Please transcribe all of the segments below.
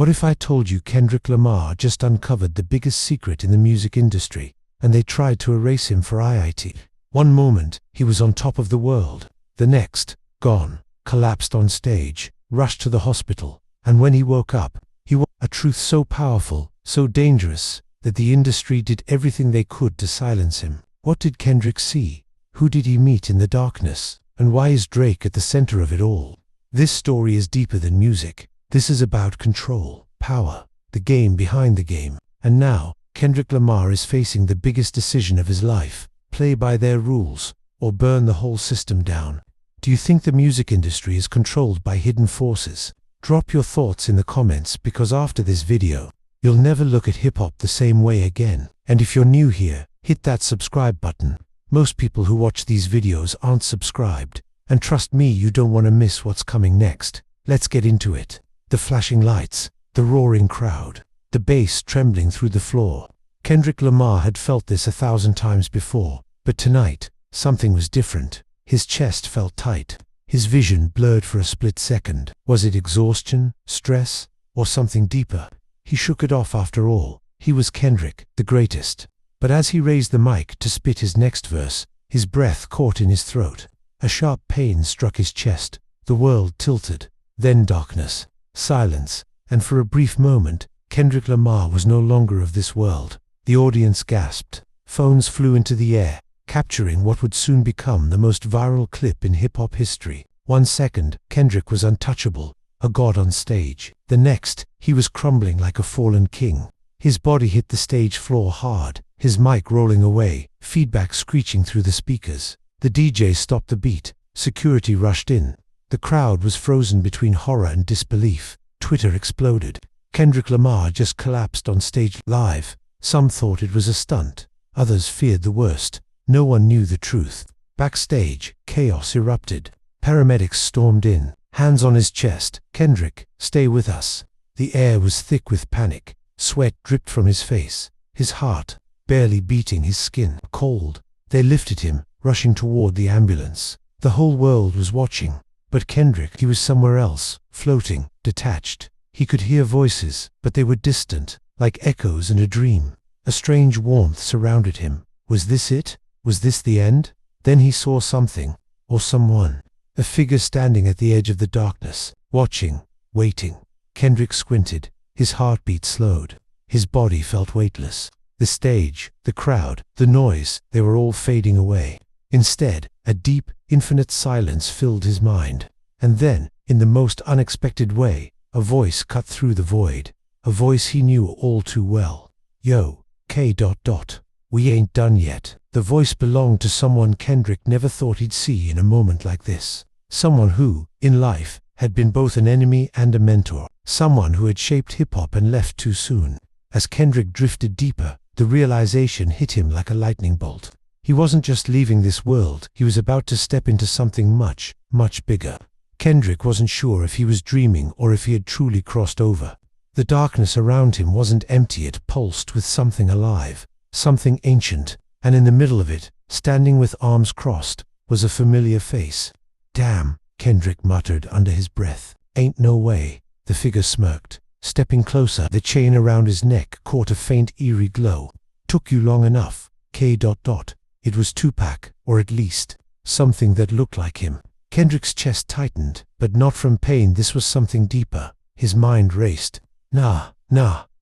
What if I told you Kendrick Lamar just uncovered the biggest secret in the music industry, and they tried to erase him for IIT? One moment, he was on top of the world. The next, gone, collapsed on stage, rushed to the hospital, and when he woke up, he was a truth so powerful, so dangerous, that the industry did everything they could to silence him. What did Kendrick see? Who did he meet in the darkness? And why is Drake at the center of it all? This story is deeper than music. This is about control, power, the game behind the game. And now, Kendrick Lamar is facing the biggest decision of his life: play by their rules, or burn the whole system down. Do you think the music industry is controlled by hidden forces? Drop your thoughts in the comments, because after this video, you'll never look at hip-hop the same way again. And if you're new here, hit that subscribe button. Most people who watch these videos aren't subscribed, and trust me, you don't want to miss what's coming next. Let's get into it. The flashing lights, the roaring crowd, the bass trembling through the floor. Kendrick Lamar had felt this 1,000 times before, but tonight, something was different. His chest felt tight. His vision blurred for a split second. Was it exhaustion, stress, or something deeper? He shook it off. After all, he was Kendrick, the greatest. But as he raised the mic to spit his next verse, his breath caught in his throat. A sharp pain struck his chest. The world tilted. Then darkness, silence, and for a brief moment, Kendrick Lamar was no longer of this world. The audience gasped. Phones flew into the air, capturing what would soon become the most viral clip in hip-hop history. 1 second, Kendrick was untouchable, a god on stage. The next, he was crumbling like a fallen king. His body hit the stage floor hard, his mic rolling away, feedback screeching through the speakers. The DJ stopped the beat. Security rushed in. The crowd was frozen between horror and disbelief. Twitter exploded. Kendrick Lamar just collapsed on stage live. Some thought it was a stunt. Others feared the worst. No one knew the truth. Backstage, chaos erupted. Paramedics stormed in, hands on his chest. "Kendrick, stay with us." The air was thick with panic. Sweat dripped from his face. His heart, barely beating, his skin cold. They lifted him, rushing toward the ambulance. The whole world was watching. But Kendrick, he was somewhere else, floating, detached. He could hear voices, but they were distant, like echoes in a dream. A strange warmth surrounded him. Was this it? Was this the end? Then he saw something, or someone. A figure standing at the edge of the darkness, watching, waiting. Kendrick squinted. His heartbeat slowed. His body felt weightless. The stage, the crowd, the noise, they were all fading away. Instead, a deep, infinite silence filled his mind. And then, in the most unexpected way, a voice cut through the void. A voice he knew all too well. "Yo, K. We ain't done yet." The voice belonged to someone Kendrick never thought he'd see in a moment like this. Someone who, in life, had been both an enemy and a mentor. Someone who had shaped hip-hop and left too soon. As Kendrick drifted deeper, the realization hit him like a lightning bolt. He wasn't just leaving this world, he was about to step into something much, much bigger. Kendrick wasn't sure if he was dreaming or if he had truly crossed over. The darkness around him wasn't empty, it pulsed with something alive, something ancient, and in the middle of it, standing with arms crossed, was a familiar face. "Damn," Kendrick muttered under his breath. "Ain't no way." The figure smirked. Stepping closer, the chain around his neck caught a faint, eerie glow. "Took you long enough, K. It was Tupac, or at least, something that looked like him. Kendrick's chest tightened, but not from pain. This was something deeper. His mind raced. Nah,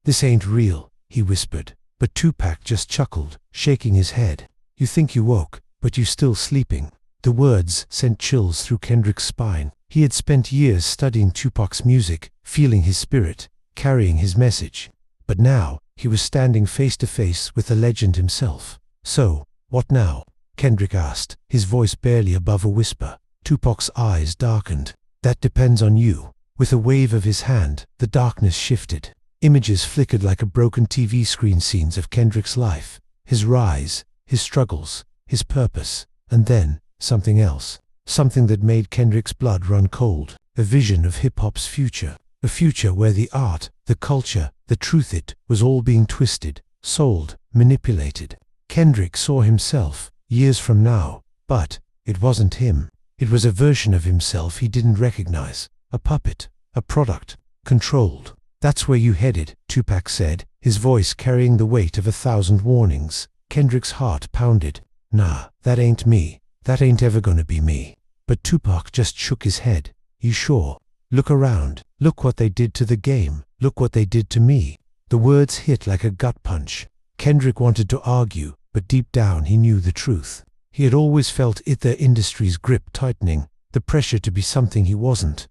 this ain't real," he whispered. But Tupac just chuckled, shaking his head. "You think you woke, but you still sleeping." The words sent chills through Kendrick's spine. He had spent years studying Tupac's music, feeling his spirit, carrying his message. But now, he was standing face to face with the legend himself. "So, what now?" Kendrick asked, his voice barely above a whisper. Tupac's eyes darkened. "That depends on you." With a wave of his hand, the darkness shifted. Images flickered like a broken TV screen, scenes of Kendrick's life, his rise, his struggles, his purpose, and then, something else. Something that made Kendrick's blood run cold. A vision of hip-hop's future. A future where the art, the culture, the truth, it was all being twisted, sold, manipulated. Kendrick saw himself, years from now, but it wasn't him. It was a version of himself he didn't recognize. A puppet, a product, controlled. That's where you headed, Tupac said, his voice carrying the weight of 1,000 warnings. Kendrick's heart pounded. Nah, that ain't me. That ain't ever gonna be me. But Tupac just shook his head. You sure? Look around. Look what they did to the game. Look what they did to me. The words hit like a gut punch. Kendrick wanted to argue, but deep down he knew the truth. He had always felt the industry's grip tightening, the pressure to be something he wasn't,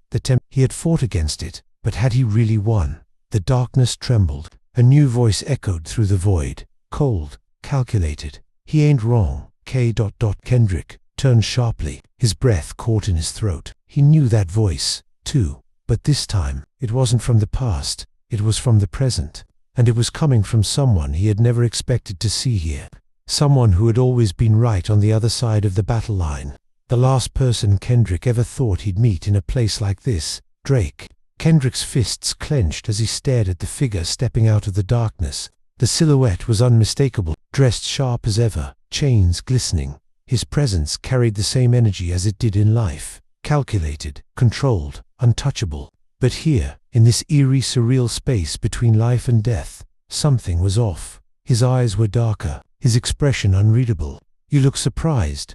he had fought against it, but had he really won? The darkness trembled. A new voice echoed through the void. Cold, calculated. He ain't wrong. Kendrick turned sharply, his breath caught in his throat. He knew that voice, too. But this time, it wasn't from the past, it was from the present. And it was coming from someone he had never expected to see here. Someone who had always been right on the other side of the battle line. The last person Kendrick ever thought he'd meet in a place like this, Drake. Kendrick's fists clenched as he stared at the figure stepping out of the darkness. The silhouette was unmistakable, dressed sharp as ever, chains glistening. His presence carried the same energy as it did in life. Calculated, controlled, untouchable. But here, in this eerie, surreal space between life and death, something was off. His eyes were darker, his expression unreadable. You look surprised,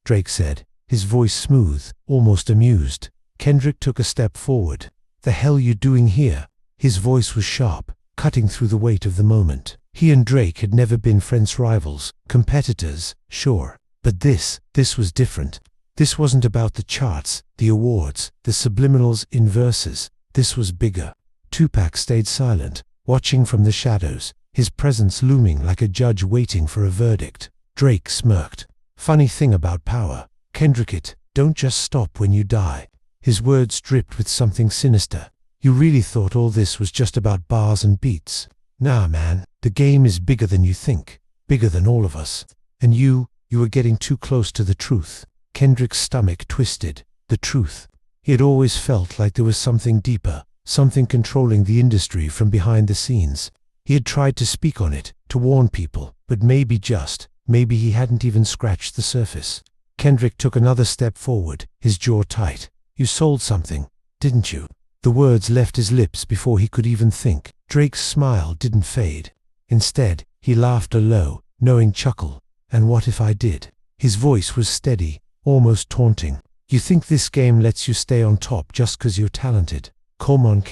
Drake said, his voice smooth, almost amused. Kendrick took a step forward. The hell you doing here? His voice was sharp, cutting through the weight of the moment. He and Drake had never been friends, rivals, competitors, sure. But this was different. This wasn't about the charts, the awards, the subliminals in verses. This was bigger. Tupac stayed silent, watching from the shadows, his presence looming like a judge waiting for a verdict. Drake smirked. Funny thing about power, Kendrick, it don't just stop when you die. His words dripped with something sinister. You really thought all this was just about bars and beats? Nah, man, the game is bigger than you think, bigger than all of us. And you were getting too close to the truth. Kendrick's stomach twisted. The truth. He had always felt like there was something deeper, something controlling the industry from behind the scenes. He had tried to speak on it, to warn people, but maybe he hadn't even scratched the surface. Kendrick took another step forward, his jaw tight. You sold something, didn't you? The words left his lips before he could even think. Drake's smile didn't fade. Instead, he laughed a low, knowing chuckle. And what if I did? His voice was steady, almost taunting. You think this game lets you stay on top just 'cause you're talented? Come on,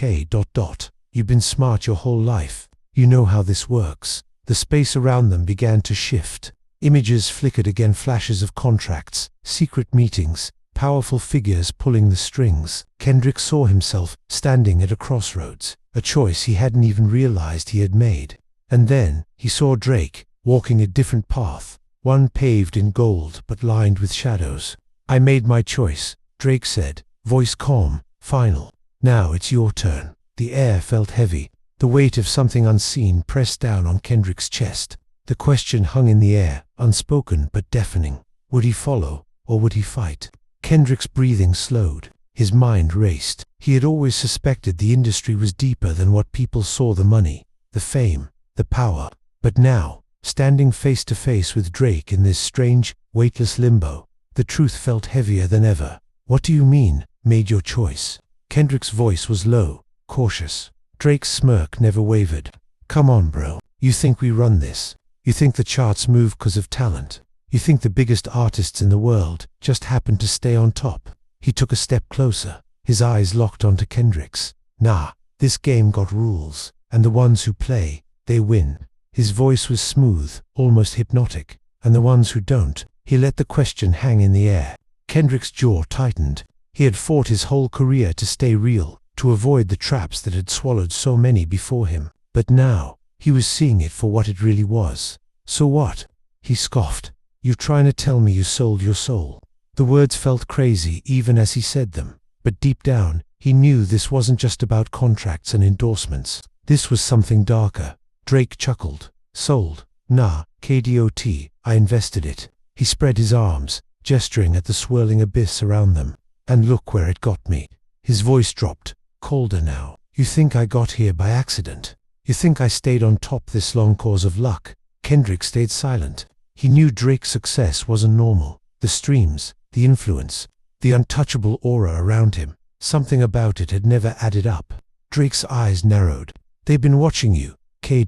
You've been smart your whole life. You know how this works. The space around them began to shift. Images flickered again, flashes of contracts, secret meetings, powerful figures pulling the strings. Kendrick saw himself standing at a crossroads, a choice he hadn't even realized he had made. And then, he saw Drake, walking a different path, one paved in gold but lined with shadows. I made my choice, Drake said, voice calm, final. Now it's your turn. The air felt heavy. The weight of something unseen pressed down on Kendrick's chest. The question hung in the air, unspoken but deafening. Would he follow, or would he fight? Kendrick's breathing slowed. His mind raced. He had always suspected the industry was deeper than what people saw: the money, the fame, the power. But now, standing face to face with Drake in this strange, weightless limbo, the truth felt heavier than ever. What do you mean, made your choice? Kendrick's voice was low, cautious. Drake's smirk never wavered. Come on, bro. You think we run this? You think the charts move 'cause of talent? You think the biggest artists in the world just happen to stay on top? He took a step closer, his eyes locked onto Kendrick's. Nah, this game got rules, and the ones who play, they win. His voice was smooth, almost hypnotic. And the ones who don't. He let the question hang in the air. Kendrick's jaw tightened. He had fought his whole career to stay real, to avoid the traps that had swallowed so many before him. But now, he was seeing it for what it really was. So what? He scoffed. You trying to tell me you sold your soul? The words felt crazy even as he said them. But deep down, he knew this wasn't just about contracts and endorsements. This was something darker. Drake chuckled. Sold? Nah, I invested it. He spread his arms, gesturing at the swirling abyss around them. And look where it got me. His voice dropped, colder now. You think I got here by accident? You think I stayed on top this long cause of luck? Kendrick stayed silent. He knew Drake's success wasn't normal. The streams, the influence, the untouchable aura around him, something about it had never added up. Drake's eyes narrowed. "They've been watching you, K.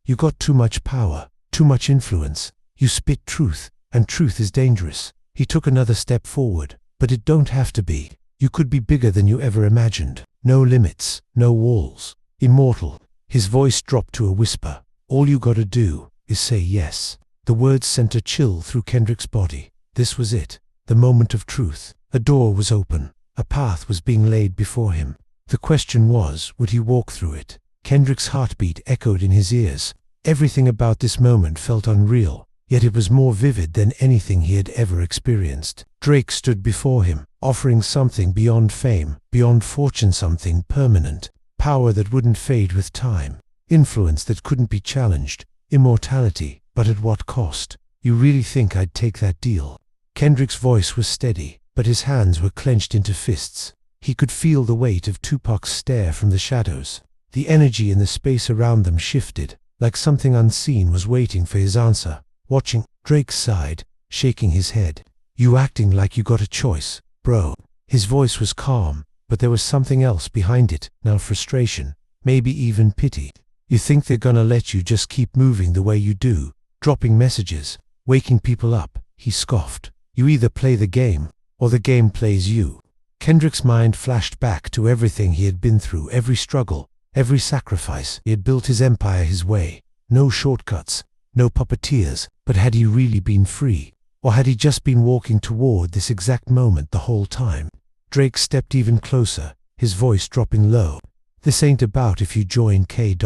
You got too much power, too much influence. You spit truth, and truth is dangerous." He took another step forward. "But it don't have to be. You could be bigger than you ever imagined. No limits, no walls. Immortal." His voice dropped to a whisper. "All you gotta do is say yes." The words sent a chill through Kendrick's body. This was it. The moment of truth. A door was open. A path was being laid before him. The question was, would he walk through it? Kendrick's heartbeat echoed in his ears. Everything about this moment felt unreal, yet it was more vivid than anything he had ever experienced. Drake stood before him, offering something beyond fame, beyond fortune, something permanent. Power that wouldn't fade with time. Influence that couldn't be challenged. Immortality, but at what cost? "You really think I'd take that deal?" Kendrick's voice was steady, but his hands were clenched into fists. He could feel the weight of Tupac's stare from the shadows. The energy in the space around them shifted, like something unseen was waiting for his answer. Watching, Drake sighed, shaking his head. "You acting like you got a choice, bro." His voice was calm, but there was something else behind it, now frustration, maybe even pity. "You think they're gonna let you just keep moving the way you do, dropping messages, waking people up?" He scoffed. "You either play the game, or the game plays you." Kendrick's mind flashed back to everything he had been through, every struggle, every sacrifice. He had built his empire his way. No shortcuts, no puppeteers. But had he really been free? Or had he just been walking toward this exact moment the whole time? Drake stepped even closer, his voice dropping low. "This ain't about if you join K.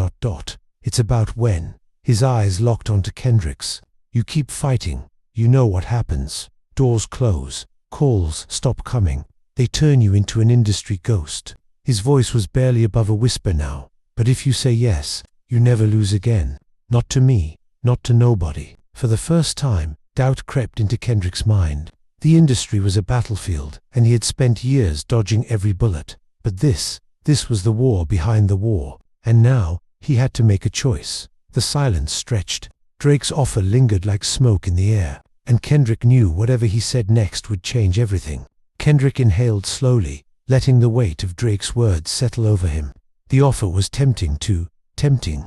It's about when." His eyes locked onto Kendrick's. "You keep fighting, you know what happens. Doors close, calls stop coming. They turn you into an industry ghost." His voice was barely above a whisper now. "But if you say yes, you never lose again. Not to me, not to nobody." For the first time, doubt crept into Kendrick's mind. The industry was a battlefield, and he had spent years dodging every bullet. But this was the war behind the war. And now, he had to make a choice. The silence stretched. Drake's offer lingered like smoke in the air, and Kendrick knew whatever he said next would change everything. Kendrick inhaled slowly, letting the weight of Drake's words settle over him. The offer was tempting,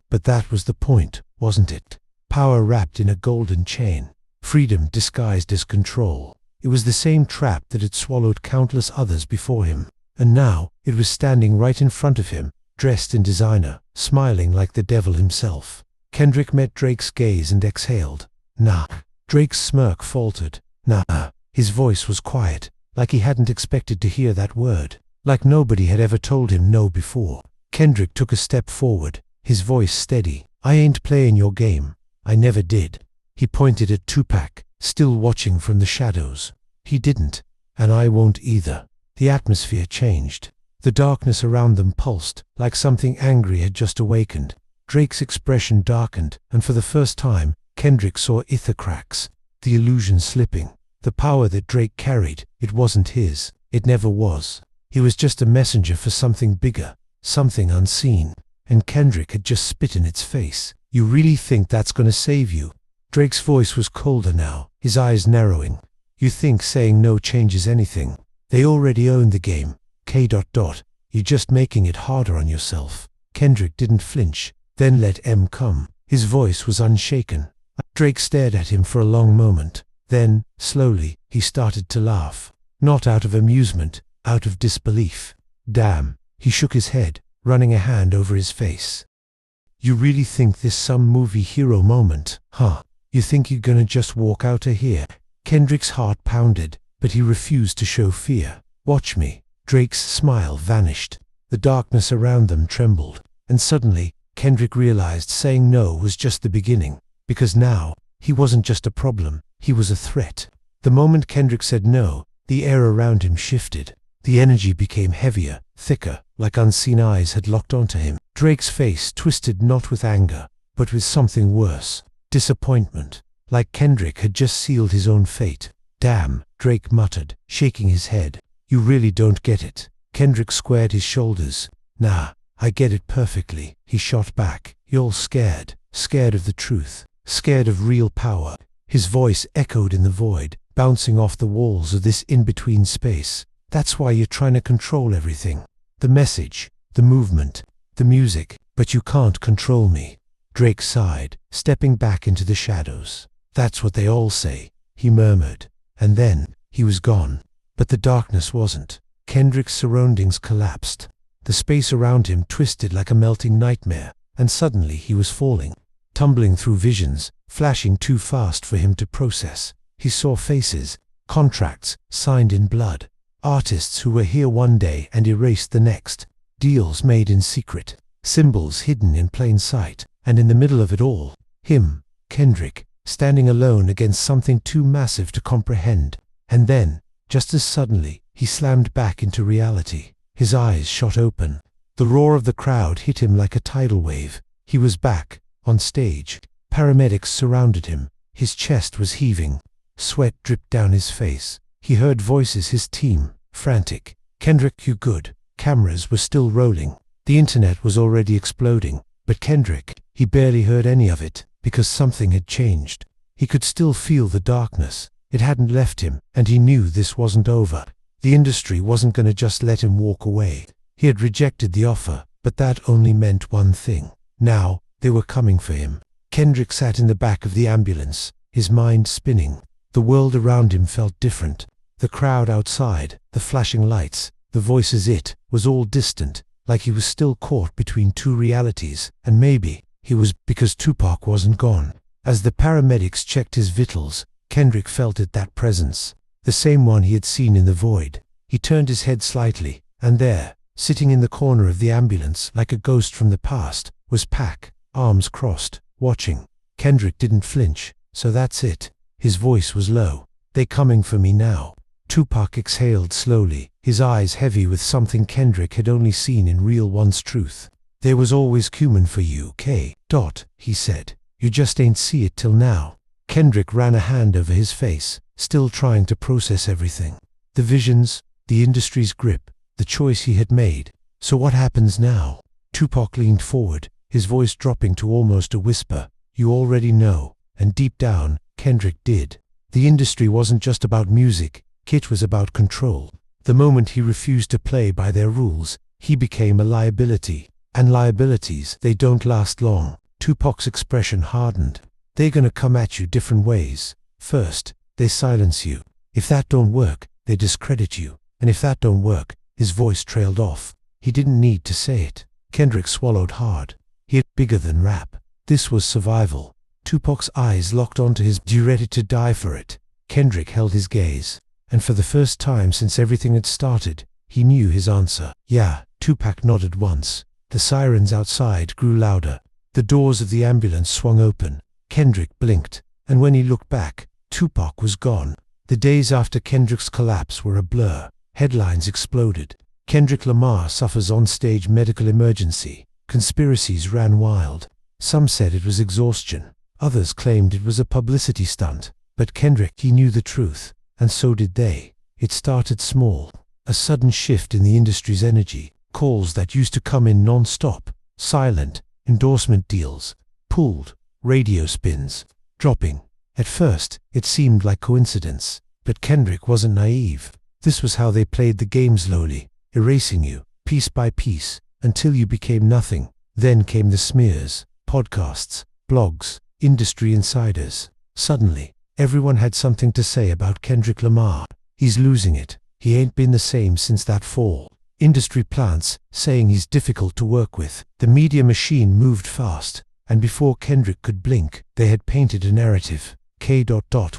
but that was the point, wasn't it? Power wrapped in a golden chain. Freedom disguised as control. It was the same trap that had swallowed countless others before him. And now, it was standing right in front of him, dressed in designer, smiling like the devil himself. Kendrick met Drake's gaze and exhaled. "Nah." Drake's smirk faltered. "Nah." His voice was quiet, like he hadn't expected to hear that word, like nobody had ever told him no before. Kendrick took a step forward, his voice steady. "I ain't playing your game. I never did." He pointed at Tupac, still watching from the shadows. "He didn't, and I won't either." The atmosphere changed. The darkness around them pulsed, like something angry had just awakened. Drake's expression darkened, and for the first time, Kendrick saw ether cracks, the illusion slipping. The power that Drake carried, it wasn't his. It never was. He was just a messenger for something bigger, something unseen. And Kendrick had just spit in its face. "You really think that's gonna save you?" Drake's voice was colder now, his eyes narrowing. "You think saying no changes anything? They already own the game, K. You're just making it harder on yourself." Kendrick didn't flinch, then let M come. His voice was unshaken. Drake stared at him for a long moment. Then, slowly, he started to laugh. Not out of amusement, out of disbelief. "Damn." He shook his head, running a hand over his face. "You really think this some movie hero moment, huh? You think you're gonna just walk out of here?" Kendrick's heart pounded, but he refused to show fear. "Watch me." Drake's smile vanished. The darkness around them trembled. And suddenly, Kendrick realized saying no was just the beginning. Because now, he wasn't just a problem, he was a threat. The moment Kendrick said no, the air around him shifted. The energy became heavier, thicker, like unseen eyes had locked onto him. Drake's face twisted not with anger, but with something worse. Disappointment. Like Kendrick had just sealed his own fate. "Damn," Drake muttered, shaking his head. "You really don't get it." Kendrick squared his shoulders. "Nah, I get it perfectly." He shot back. "You're scared. Scared of the truth. Scared of real power." His voice echoed in the void, bouncing off the walls of this in-between space. "That's why you're trying to control everything. The message, the movement, the music, but you can't control me. Drake sighed, stepping back into the shadows. That's what they all say, he murmured. And then, he was gone. But the darkness wasn't. Kendrick's surroundings collapsed. The space around him twisted like a melting nightmare, and suddenly he was falling, tumbling through visions, flashing too fast for him to process. He saw faces, contracts signed in blood, artists who were here one day and erased the next, deals made in secret, symbols hidden in plain sight, and in the middle of it all, him, Kendrick, standing alone against something too massive to comprehend. And then, just as suddenly, he slammed back into reality. His eyes shot open. The roar of the crowd hit him like a tidal wave. He was back, on stage. Paramedics surrounded him. His chest was heaving. Sweat dripped down his face. He heard voices, his team, frantic. Kendrick, you good? Cameras were still rolling. The internet was already exploding. But Kendrick, he barely heard any of it, because something had changed. He could still feel the darkness. It hadn't left him, and he knew this wasn't over. The industry wasn't going to just let him walk away. He had rejected the offer, but that only meant one thing. Now, they were coming for him. Kendrick sat in the back of the ambulance, his mind spinning. The world around him felt different. The crowd outside, the flashing lights, the voices, it was all distant, like he was still caught between two realities, and maybe he was, because Tupac wasn't gone. As the paramedics checked his vitals, Kendrick felt it, that presence, the same one he had seen in the void. He turned his head slightly, and there, sitting in the corner of the ambulance like a ghost from the past, was Pac, arms crossed, watching. Kendrick didn't flinch. So that's it. His voice was low. They coming for me now. Tupac exhaled slowly, his eyes heavy with something Kendrick had only seen in real one's truth. There was always cumin for you, K. He said. You just ain't see it till now. Kendrick ran a hand over his face, still trying to process everything. The visions, the industry's grip, the choice he had made. So what happens now? Tupac leaned forward, his voice dropping to almost a whisper. You already know. And deep down, Kendrick did. The industry wasn't just about music, it was about control. The moment he refused to play by their rules, he became a liability. And liabilities, they don't last long. Tupac's expression hardened. They're gonna come at you different ways. First, they silence you. If that don't work, they discredit you. And if that don't work, his voice trailed off. He didn't need to say it. Kendrick swallowed hard. He had bigger than rap. This was survival. Tupac's eyes locked onto his, you ready to die for it? Kendrick held his gaze. And for the first time since everything had started, he knew his answer. Yeah, Tupac nodded once. The sirens outside grew louder. The doors of the ambulance swung open. Kendrick blinked, and when he looked back, Tupac was gone. The days after Kendrick's collapse were a blur. Headlines exploded. Kendrick Lamar suffers on-stage medical emergency. Conspiracies ran wild. Some said it was exhaustion. Others claimed it was a publicity stunt. But Kendrick, he knew the truth, and so did they. It started small. A sudden shift in the industry's energy. Calls that used to come in non-stop. Silent. Endorsement deals. Pulled. Radio spins. Dropping. At first, it seemed like coincidence. But Kendrick wasn't naive. This was how they played the game, slowly, erasing you, piece by piece, until you became nothing. Then came the smears, podcasts, blogs, industry insiders. Suddenly, everyone had something to say about Kendrick Lamar. He's losing it. He ain't been the same since that fall. Industry plants, saying he's difficult to work with. The media machine moved fast, and before Kendrick could blink, they had painted a narrative. K.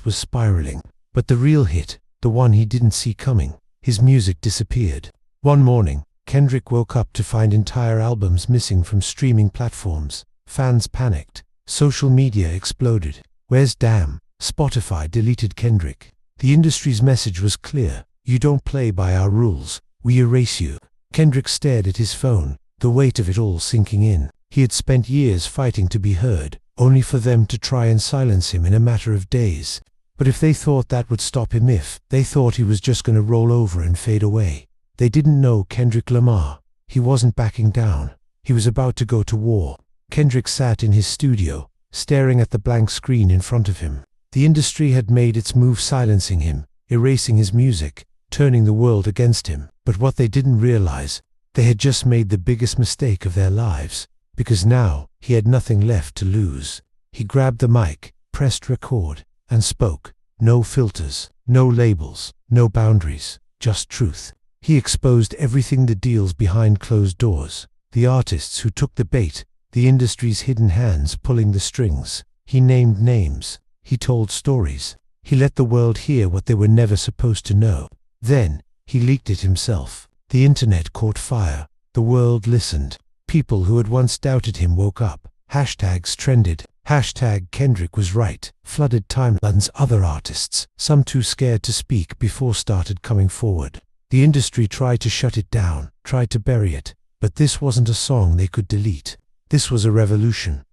was spiraling. But the real hit, the one he didn't see coming, his music disappeared. One morning, Kendrick woke up to find entire albums missing from streaming platforms. Fans panicked. Social media exploded. Where's Damn? Spotify deleted Kendrick. The industry's message was clear. You don't play by our rules, we erase you. Kendrick stared at his phone, the weight of it all sinking in. He had spent years fighting to be heard, only for them to try and silence him in a matter of days. But if they thought that would stop him, if they thought he was just going to roll over and fade away, they didn't know Kendrick Lamar. He wasn't backing down. He was about to go to war. Kendrick sat in his studio, staring at the blank screen in front of him. The industry had made its move, silencing him, erasing his music, turning the world against him. But what they didn't realize They had just made the biggest mistake of their lives, because now he had nothing left to lose. He grabbed the mic, pressed record, and spoke. No filters, no labels, no boundaries, just truth. He exposed everything, the deals behind closed doors, the artists who took the bait, the industry's hidden hands pulling the strings. He named names. He told stories. He let the world hear what they were never supposed to know. Then, he leaked it himself. The internet caught fire. The world listened. People who had once doubted him woke up. Hashtags trended. Hashtag Kendrick was right. Flooded timelines. Other artists, some too scared to speak before, started coming forward. The industry tried to shut it down, tried to bury it, but this wasn't a song they could delete. This was a revolution.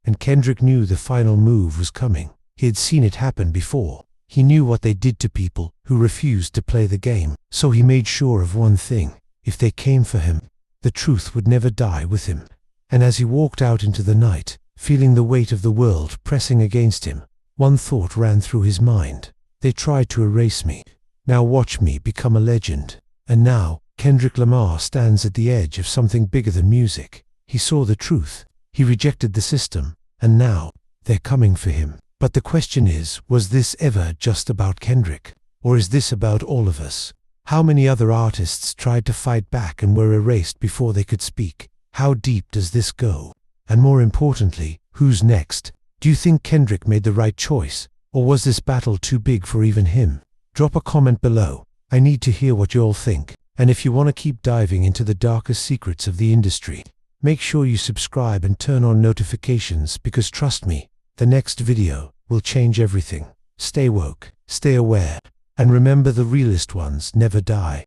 And Kendrick knew the final move was coming. He had seen it happen before. He knew what they did to people who refused to play the game. So he made sure of one thing: if they came for him, the truth would never die with him. And as he walked out into the night, feeling the weight of the world pressing against him, one thought ran through his mind. They tried to erase me. Now watch me become a legend. And now, Kendrick Lamar stands at the edge of something bigger than music. He saw the truth. He rejected the system. And now, they're coming for him. But the question is, was this ever just about Kendrick? Or is this about all of us? How many other artists tried to fight back and were erased before they could speak? How deep does this go? And more importantly, who's next? Do you think Kendrick made the right choice? Or was this battle too big for even him? Drop a comment below. I need to hear what you all think. And if you want to keep diving into the darkest secrets of the industry, make sure you subscribe and turn on notifications, because trust me, the next video will change everything. Stay woke, stay aware, and remember, the realest ones never die.